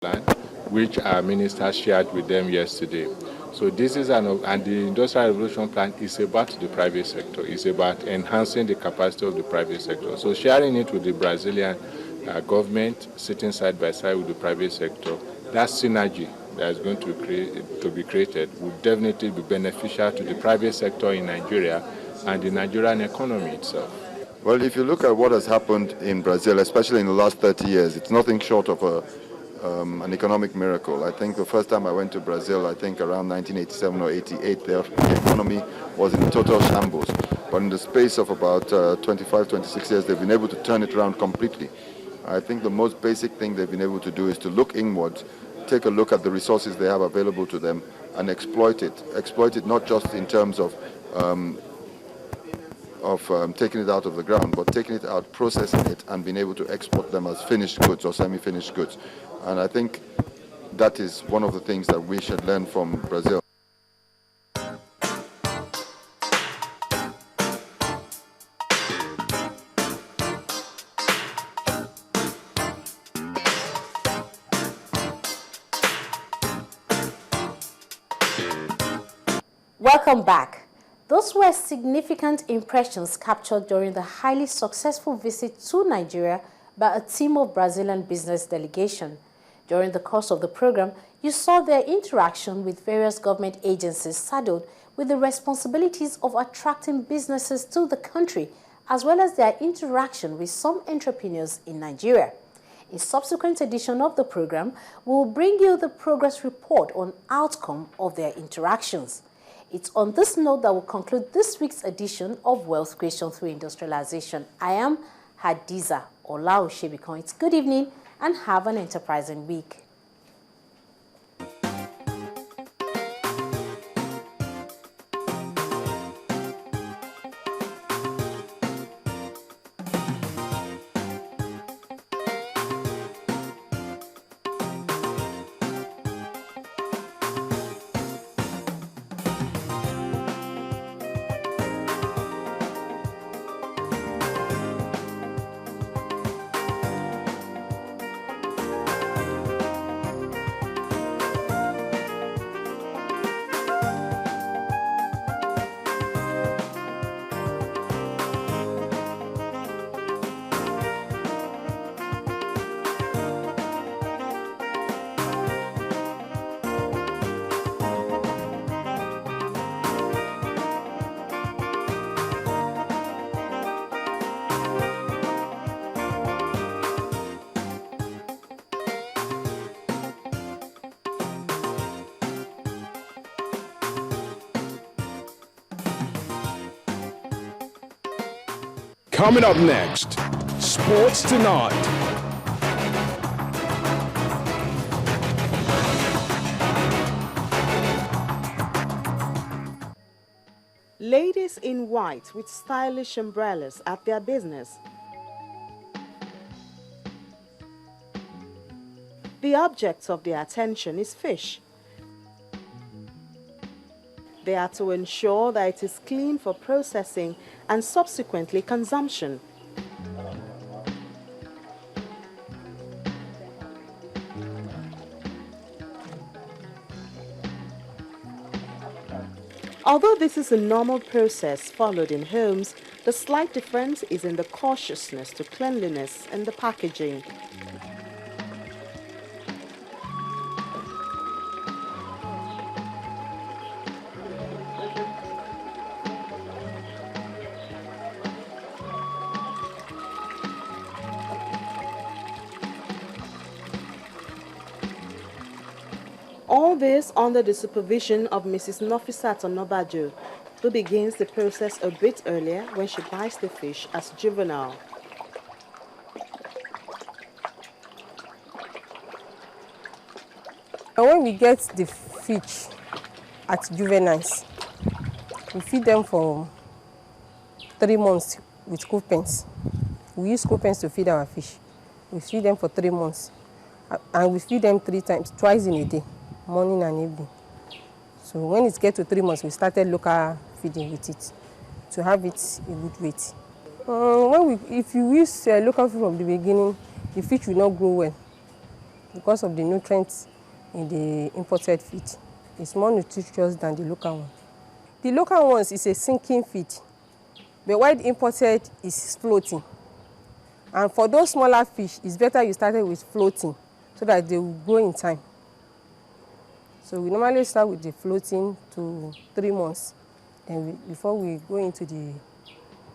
plan, which our minister shared with them yesterday. So this is and the Industrial Revolution Plan is about the private sector. It's about enhancing the capacity of the private sector. So sharing it with the Brazilian government, sitting side by side with the private sector, that synergy that is going to be created will definitely be beneficial to the private sector in Nigeria and the Nigerian economy itself. Well, if you look at what has happened in Brazil, especially in the last 30 years, it's nothing short of an economic miracle. I think the first time I went to Brazil, I think around 1987 or 88, the economy was in total shambles. But in the space of about 25, 26 years, they've been able to turn it around completely. I think the most basic thing they've been able to do is to look inwards, take a look at the resources they have available to them, and exploit it. Exploit it not just in terms of taking it out of the ground, but taking it out, processing it, and being able to export them as finished goods or semi-finished goods. And I think that is one of the things that we should learn from Brazil. Welcome back. Those were significant impressions captured during the highly successful visit to Nigeria by a team of Brazilian business delegation. During the course of the program, you saw their interaction with various government agencies saddled with the responsibilities of attracting businesses to the country, as well as their interaction with some entrepreneurs in Nigeria. In subsequent edition of the program, we will bring you the progress report on outcome of their interactions. It's on this note that will conclude this week's edition of Wealth Creation Through Industrialization. I am Hadiza Olaoshebikon. It's good evening and have an enterprising week. Coming up next, Sports Tonight. Ladies in white with stylish umbrellas at their business. The object of their attention is fish. They are to ensure that it is clean for processing and subsequently consumption. Although this is a normal process followed in homes, the slight difference is in the cautiousness to cleanliness and the packaging. All this under the supervision of Mrs. Nofisat Onobajo, who begins the process a bit earlier when she buys the fish as juvenile. And when we get the fish at juveniles, we feed them for 3 months with school pens. We use school pens to feed our fish. We feed them for 3 months. And we feed them twice in a day, morning and evening. So when it gets to 3 months, we started local feeding with it to have it a good weight. If you use local food from the beginning, the fish will not grow well. because of the nutrients in the imported feed. It's more nutritious than the local one. The local ones is a sinking feed, but while the imported is floating. And for those smaller fish, it's better you started with floating so that they will grow in time. So we normally start with the floating to 3 months before we go into the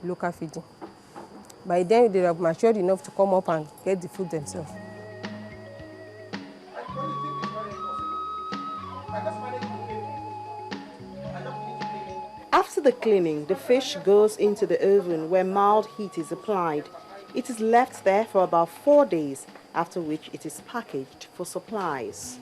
local feeding. By then, they are matured enough to come up and get the food themselves. After the cleaning, the fish goes into the oven where mild heat is applied. It is left there for about 4 days, after which it is packaged for supplies.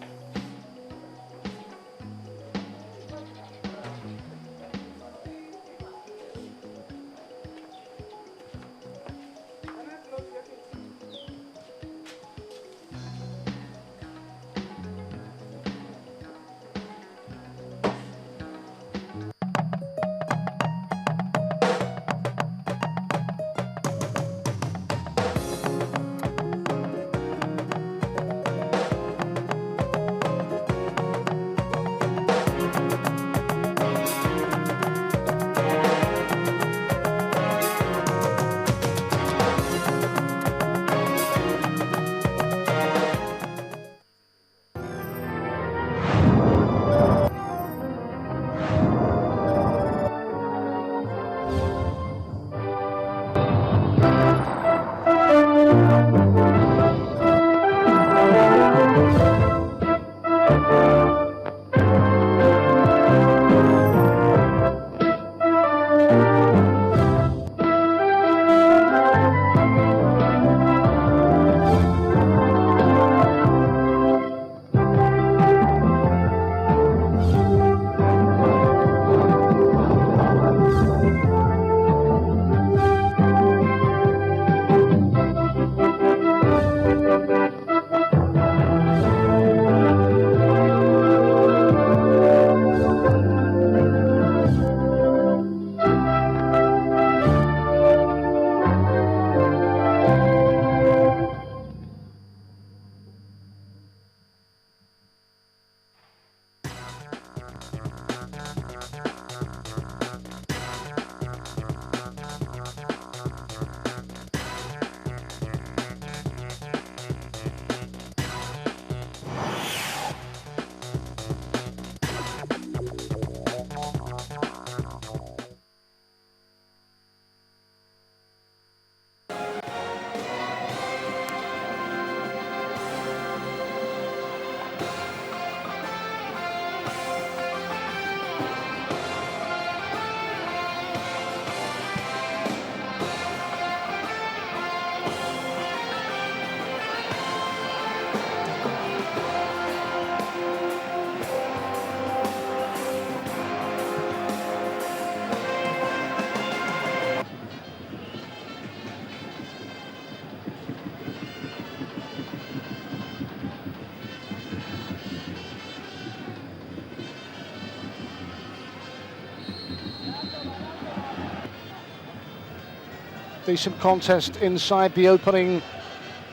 Decent contest inside the opening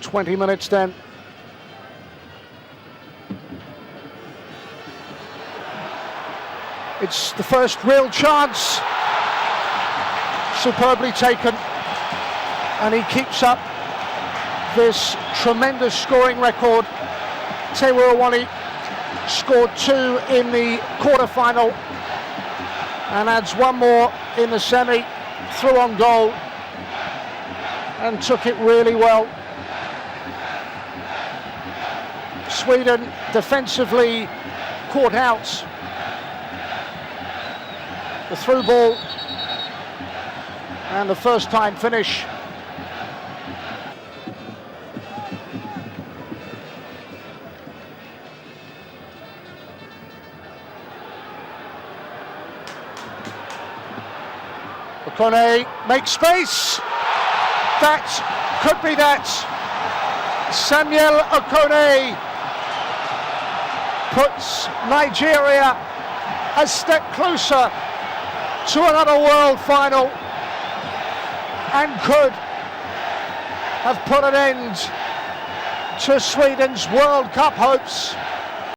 20 minutes then. It's the first real chance. Superbly taken. And he keeps up this tremendous scoring record. Tewa Awani scored 2 in the quarter-final and adds 1 more in the semi, through on goal, and took it really well. Sweden defensively caught out the through ball and the first time finish. Okone makes space. That could be that. Samuel Okone puts Nigeria a step closer to another world final and could have put an end to Sweden's World Cup hopes.